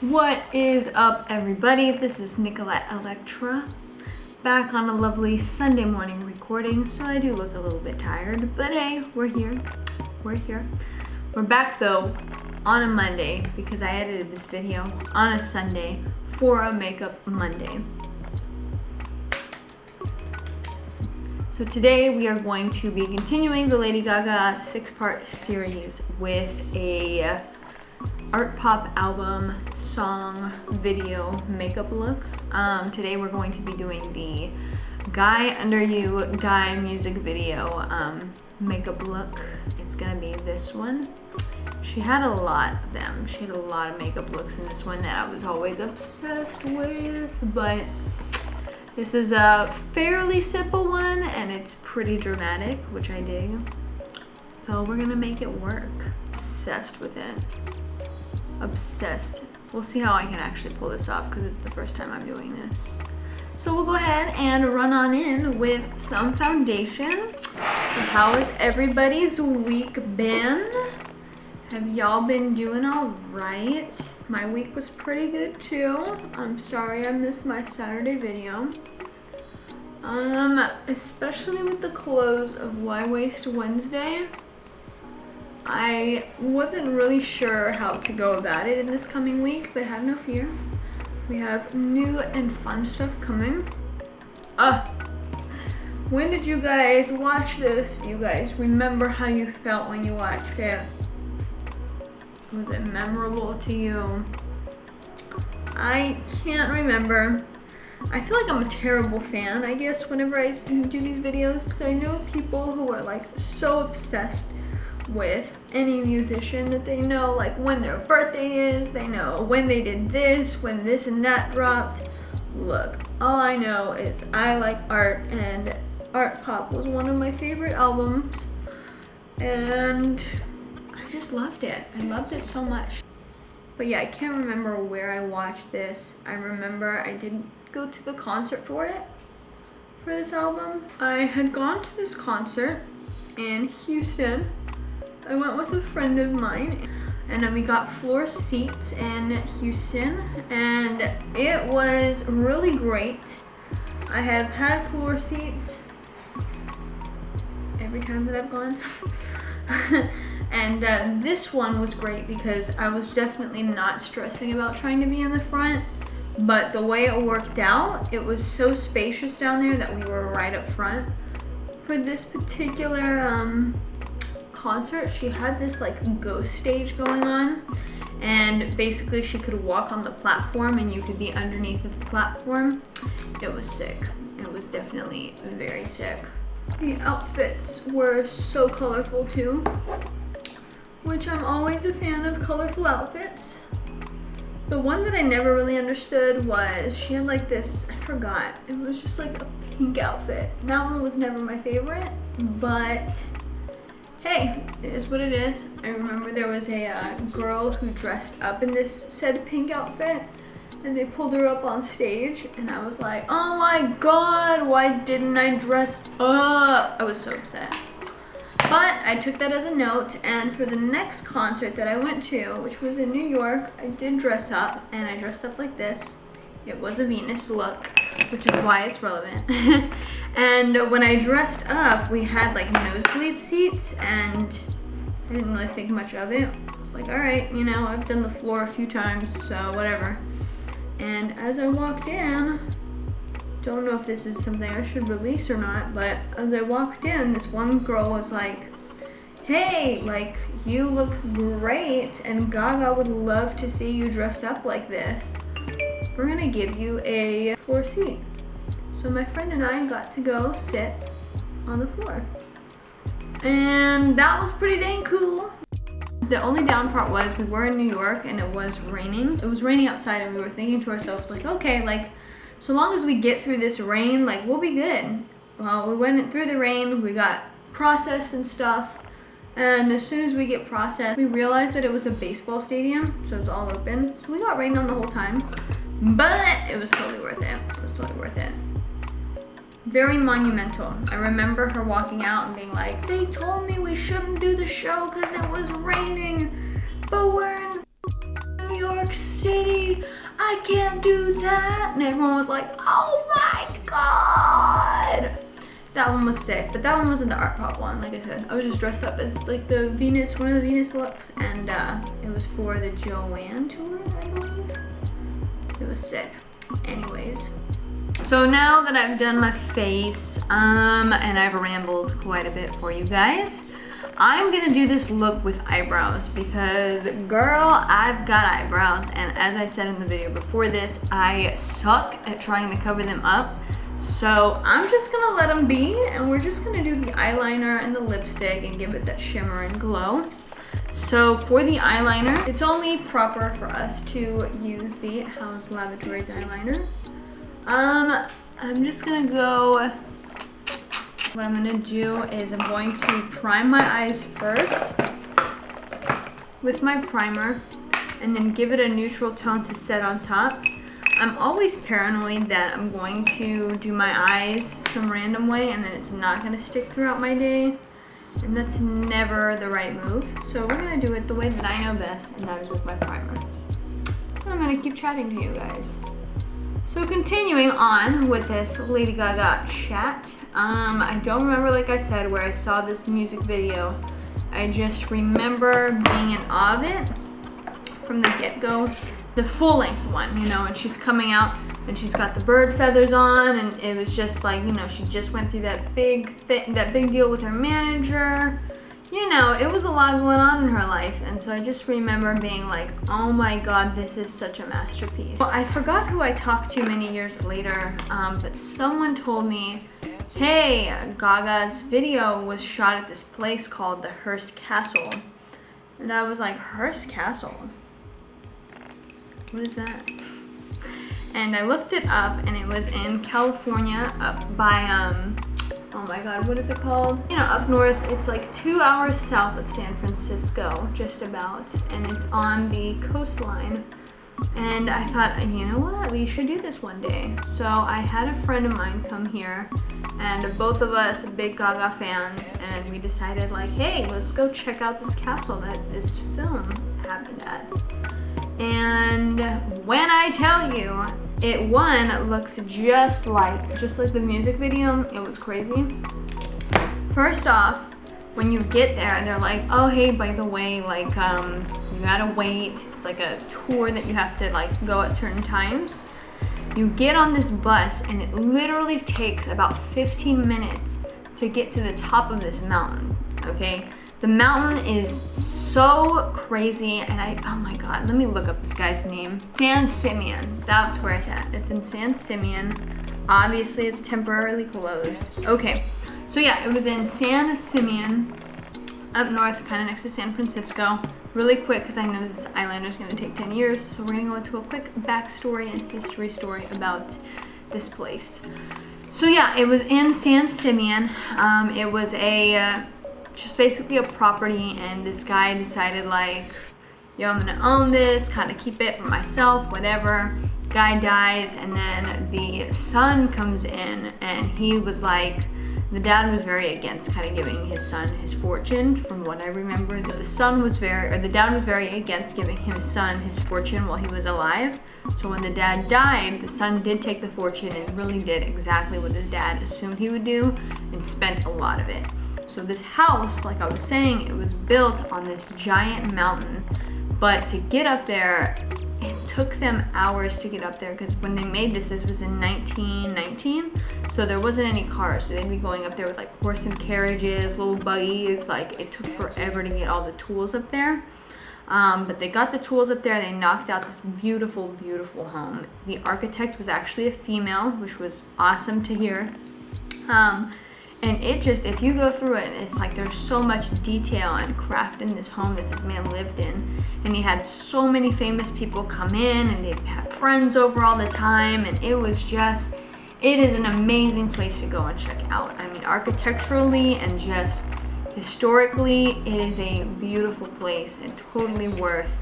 What is up, everybody? This is Nicolette Electra, back on a lovely Sunday morning recording, so I do look a little bit tired, but hey, we're here. We're back though on a Monday because I edited this video on a Sunday for a Makeup Monday. So today we are going to be continuing the Lady Gaga 6-part series with a art pop album, song, video, makeup look. Today we're going to be doing the Guy Under You Guy music video makeup look. It's gonna be this one. She had a lot of them. She had a lot of makeup looks in this one that I was always obsessed with, but this is a fairly simple one and it's pretty dramatic, which I dig. So we're gonna make it work. Obsessed with it. Obsessed. We'll see how I can actually pull this off because it's the first time I'm doing this. So we'll go ahead and run on in with some foundation. So how has everybody's week been? Have y'all been doing all right? My week was pretty good too. I'm sorry I missed my Saturday video. Especially with the close of Why Waste Wednesday. I wasn't really sure how to go about it in this coming week, but have no fear. We have new and fun stuff coming. When did you guys watch this? Do you guys remember how you felt when you watched it? Was it memorable to you? I can't remember. I feel like I'm a terrible fan, I guess, whenever I do these videos, because I know people who are like so obsessed with any musician that they know like when their birthday is, they know when they did this, when this and that dropped. Look, all I know is I like art, and Art Pop was one of my favorite albums, and I just loved it. I loved it so much. But yeah, I can't remember where I watched this. I remember I did go to the concert for this album. I had gone to this concert in Houston. I went with a friend of mine, and then we got floor seats in Houston, and it was really great. I have had floor seats every time that I've gone. And this one was great because I was definitely not stressing about trying to be in the front, but the way it worked out, it was so spacious down there that we were right up front. For this particular concert, she had this like ghost stage going on, and basically she could walk on the platform and you could be underneath of the platform. It was sick. It was definitely very sick. The outfits were so colorful too, which I'm always a fan of colorful outfits. The one that I never really understood was she had like this, I forgot, it was just like a pink outfit. That one was never my favorite, but hey, it is what it is. I remember there was a girl who dressed up in this said pink outfit, and they pulled her up on stage, and I was like, oh my god, why didn't I dress up? I was so upset. But I took that as a note, and for the next concert that I went to, which was in New York, I did dress up, and I dressed up like this. It was a Venus look, which is why it's relevant. And when I dressed up, we had like nosebleed seats, and I didn't really think much of it. I was like, all right, you know, I've done the floor a few times, so whatever. And as I walked in, don't know if this is something I should release or not, but as I walked in, this one girl was like, hey, like, you look great, and Gaga would love to see you dressed up like this. We're gonna give you a floor seat. So my friend and I got to go sit on the floor. And that was pretty dang cool. The only down part was we were in New York and it was raining. It was raining outside, and we were thinking to ourselves like, okay, like, so long as we get through this rain, like, we'll be good. Well, we went through the rain, we got processed and stuff, and as soon as we get processed, we realized that it was a baseball stadium, so it was all open. So we got rained on the whole time, but it was totally worth it. It was totally worth it. Very monumental. I remember her walking out and being like, they told me we shouldn't do the show because it was raining, but we're in New York York City, I can't do that. And everyone was like, oh my God. That one was sick, but that one wasn't the art pop one. Like I said, I was just dressed up as like the Venus, one of the Venus looks, and it was for the Joanne tour, I believe. It was sick. Anyways, so now that I've done my face, and I've rambled quite a bit for you guys, I'm gonna do this look with eyebrows because, girl, I've got eyebrows, and as I said in the video before this, I suck at trying to cover them up. So I'm just gonna let them be, and we're just gonna do the eyeliner and the lipstick and give it that shimmer and glow. So for the eyeliner, it's only proper for us to use the House Lavatories eyeliner. I'm just gonna go, what I'm gonna do is I'm going to prime my eyes first with my primer and then give it a neutral tone to set on top. I'm always paranoid that I'm going to do my eyes some random way and then it's not gonna stick throughout my day. And that's never the right move. So we're gonna do it the way that I know best, and that is with my primer. And I'm gonna keep chatting to you guys. So continuing on with this Lady Gaga chat. I don't remember, like I said, where I saw this music video. I just remember being in awe of it from the get-go. The full-length one, you know, and she's coming out and she's got the bird feathers on, and it was just like, you know, she just went through that big deal with her manager. You know, it was a lot going on in her life, and so I just remember being like, oh my God, this is such a masterpiece. Well, I forgot who I talked to many years later, but someone told me, hey, Gaga's video was shot at this place called the Hearst Castle. And I was like, Hearst Castle? What is that? And I looked it up, and it was in California, up by, oh my God, what is it called? You know, up north. It's like 2 hours south of San Francisco, just about, and it's on the coastline. And I thought, you know what, we should do this one day. So I had a friend of mine come here, and both of us big Gaga fans, and we decided like, hey, let's go check out this castle that this film happened at. And when I tell you, it looks just like the music video. It was crazy. First off, when you get there, they're like, oh hey, by the way, like you gotta wait. It's like a tour that you have to like go at certain times. You get on this bus and it literally takes about 15 minutes to get to the top of this mountain, okay? The mountain is so crazy, and oh my God, let me look up this guy's name. San Simeon, that's where it's at. It's in San Simeon. Obviously, it's temporarily closed. Okay, so yeah, it was in San Simeon, up north, kind of next to San Francisco. Really quick, because I know that this eyeliner is gonna take 10 years, so we're gonna go into a quick backstory and history story about this place. So yeah, it was in San Simeon. It was just basically a property, and this guy decided like, yo, I'm gonna own this, kind of keep it for myself, whatever. Guy dies, and then the son comes in, and he was like, the dad was very against kind of giving his son his fortune, from what I remember. The dad was very against giving his son his fortune while he was alive. So when the dad died, the son did take the fortune and really did exactly what his dad assumed he would do, and spent a lot of it. So this house, like I was saying, it was built on this giant mountain, but to get up there, it took them hours to get up there, because when they made this was in 1919, so there wasn't any cars, so they'd be going up there with like horse and carriages, little buggies. Like, it took forever to get all the tools up there. But they got the tools up there, they knocked out this beautiful, beautiful home. The architect was actually a female, which was awesome to hear. And it just, if you go through it, it's like there's so much detail and craft in this home that this man lived in. And he had so many famous people come in, and they'd have friends over all the time. And it was just, it is an amazing place to go and check out. I mean, architecturally and just historically, it is a beautiful place and totally worth,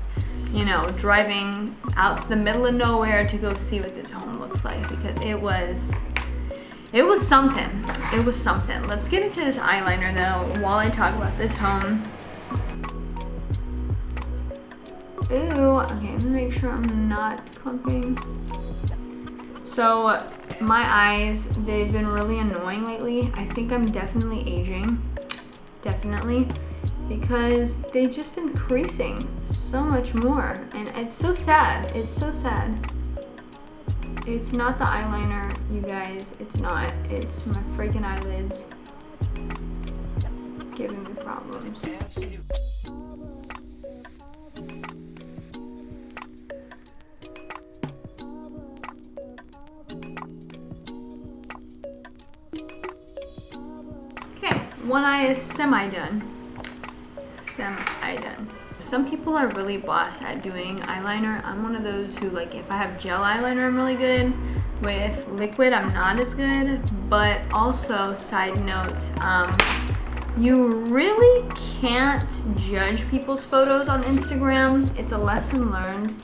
you know, driving out to the middle of nowhere to go see what this home looks like, because it was something. It was something. Let's get into this eyeliner though while I talk about this home. Ooh, okay, let me make sure I'm not clumping. So my eyes, they've been really annoying lately. I think I'm definitely aging, definitely, because they've just been creasing so much more, and it's so sad. It's so sad. It's not the eyeliner, you guys. It's not. It's my freaking eyelids giving me problems. Okay, one eye is semi-done. Semi-done. Some people are really boss at doing eyeliner. I'm one of those who, like, if I have gel eyeliner, I'm really good. With liquid, I'm not as good. But also, side note, you really can't judge people's photos on Instagram. It's a lesson learned.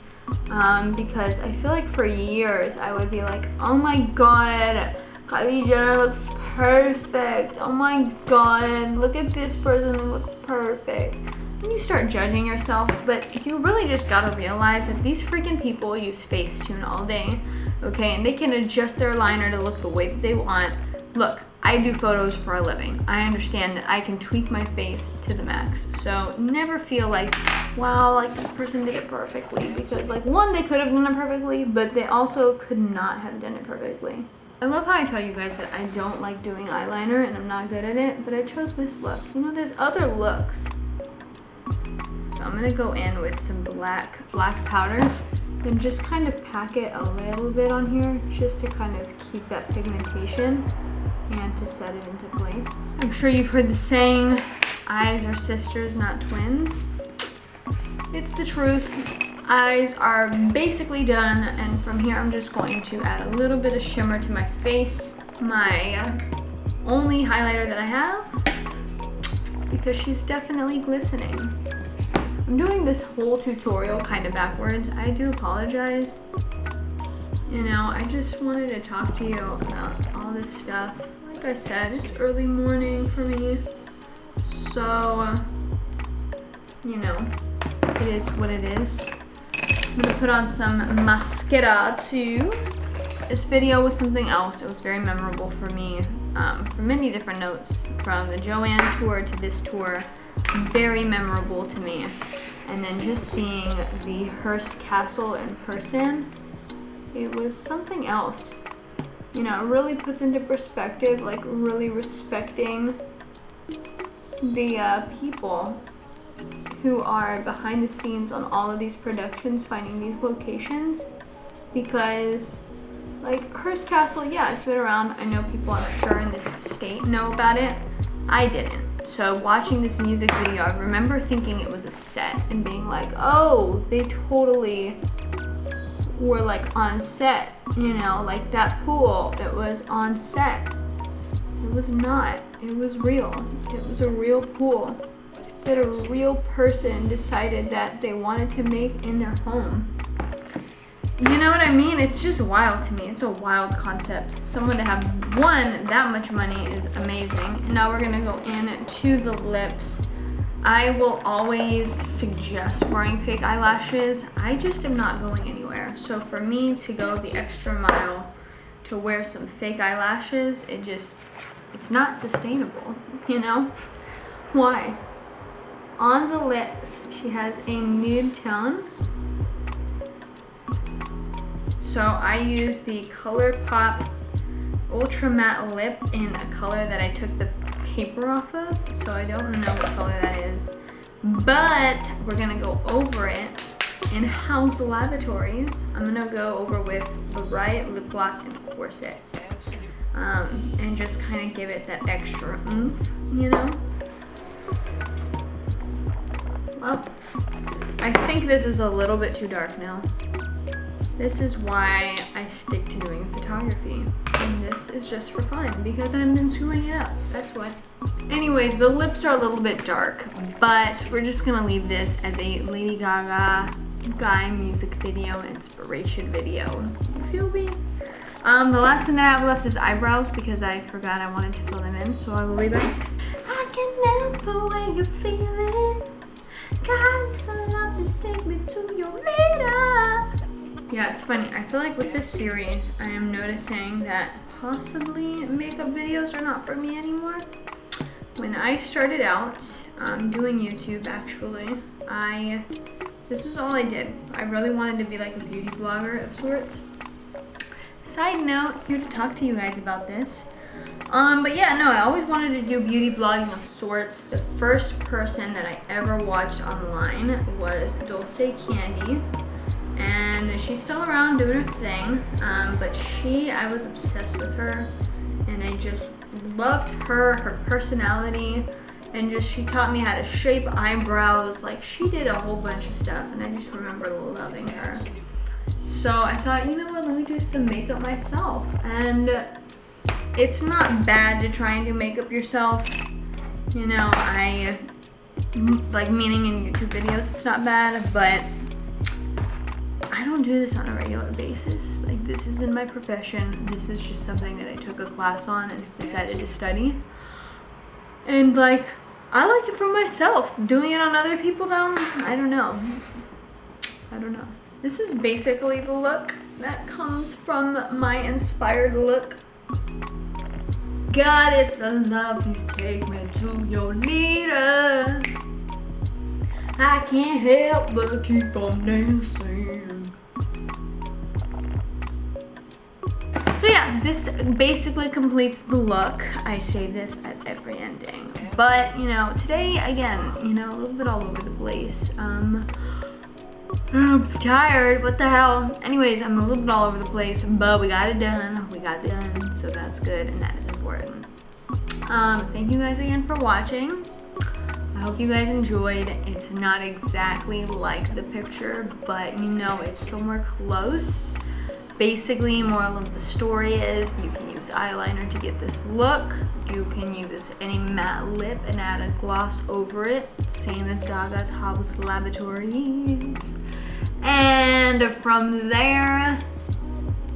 Because I feel like for years, I would be like, oh my god, Kylie Jenner looks perfect. Oh my god, look at this person, they look perfect. And you start judging yourself, but you really just gotta realize that these freaking people use Facetune all day, okay? And they can adjust their liner to look the way that they want. Look, I do photos for a living. I understand that I can tweak my face to the max. So never feel like, wow, like this person did it perfectly. Because like, one, they could have done it perfectly, but they also could not have done it perfectly. I love how I tell you guys that I don't like doing eyeliner and I'm not good at it, but I chose this look. You know, there's other looks. So I'm gonna go in with some black powder and just kind of pack it a little bit on here just to kind of keep that pigmentation and to set it into place. I'm sure you've heard the saying, eyes are sisters, not twins. It's the truth. Eyes are basically done, and from here I'm just going to add a little bit of shimmer to my face. My only highlighter that I have, because she's definitely glistening. I'm doing this whole tutorial kind of backwards. I do apologize. You know, I just wanted to talk to you about all this stuff. Like I said, it's early morning for me. So, you know, it is what it is. I'm gonna put on some mascara too. This video was something else. It was very memorable for me, for many different notes. From the Joanne tour to this tour, very memorable to me. And then just seeing the Hearst Castle in person, it was something else. You know, it really puts into perspective, like really respecting the people who are behind the scenes on all of these productions, finding these locations. Because, like, Hearst Castle, yeah, it's been around. I know people, I'm sure, in this state know about it. I didn't. So watching this music video, I remember thinking it was a set and being like, oh, they totally were like on set, you know, like that pool, it was on set. It was not, it was real. It was a real pool that a real person decided that they wanted to make in their home. You know what I mean? It's just wild to me. It's a wild concept. Someone to have, one, that much money is amazing. Now we're gonna go in to the lips. I will always suggest wearing fake eyelashes. I just am not going anywhere. So for me to go the extra mile to wear some fake eyelashes, it's not sustainable, you know? Why? On the lips, she has a nude tone. So I use the Colourpop Ultra Matte Lip in a color that I took the paper off of. So I don't know what color that is. But we're gonna go over it in House Lavatories. I'm gonna go over with the right lip gloss and corset. And just kind of give it that extra oomph, you know? Well, I think this is a little bit too dark now. This is why I stick to doing photography. And this is just for fun, because I've been screwing it up. That's what. Anyways, the lips are a little bit dark, but we're just gonna leave this as a Lady Gaga Guy music video inspiration video. You feel me? The last thing that I have left is eyebrows, because I forgot I wanted to fill them in, so I will be back. I can know the way you're feeling. God, so love, just take me to your leader. Yeah, it's funny. I feel like with this series, I am noticing that possibly makeup videos are not for me anymore. When I started out doing YouTube, actually, this was all I did. I really wanted to be like a beauty blogger of sorts. Side note, here to talk to you guys about this. But yeah, no, I always wanted to do beauty blogging of sorts. The first person that I ever watched online was Dulce Candy. And she's still around doing her thing. But I was obsessed with her. And I just loved her personality. And just, she taught me how to shape eyebrows. Like, she did a whole bunch of stuff. And I just remember loving her. So I thought, you know what, let me do some makeup myself. And it's not bad to try and do makeup yourself. You know, meaning in YouTube videos, it's not bad, but I don't do this on a regular basis. Like, this isn't my profession. This is just something that I took a class on and decided to study. And like, I like it for myself. Doing it on other people though, I don't know. This is basically the look that comes from my inspired look. Goddess of love, please take me to your leader. I can't help but keep on dancing. So yeah, this basically completes the look. I say this at every ending. But, you know, today, again, you know, a little bit all over the place. I'm tired, what the hell? Anyways, I'm a little bit all over the place, but we got it done. We got it done, so that's good, and that is important. Thank you guys again for watching. I hope you guys enjoyed. It's not exactly like the picture, but you know, it's somewhere close. Basically, moral of the story is you can use eyeliner to get this look. You can use any matte lip and add a gloss over it, same as Gaga's House Laboratories. And from there,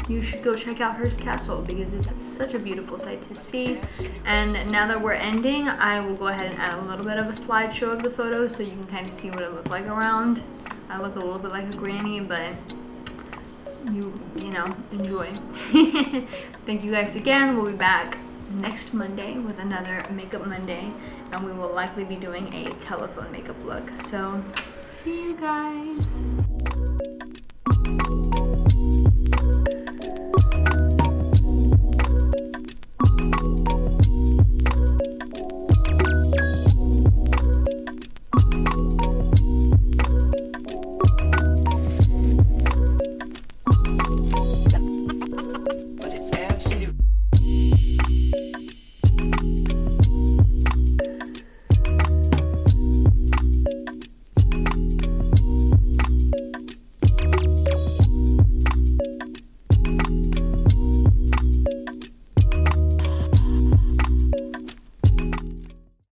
you should go check out Hearst Castle because it's such a beautiful sight to see. And now that we're ending, I will go ahead and add a little bit of a slideshow of the photos so you can kind of see what it looked like around. I look a little bit like a granny, but you know, enjoy. Thank you guys again. We'll be back next Monday with another Makeup Monday, and we will likely be doing a telephone makeup look. So, see you guys.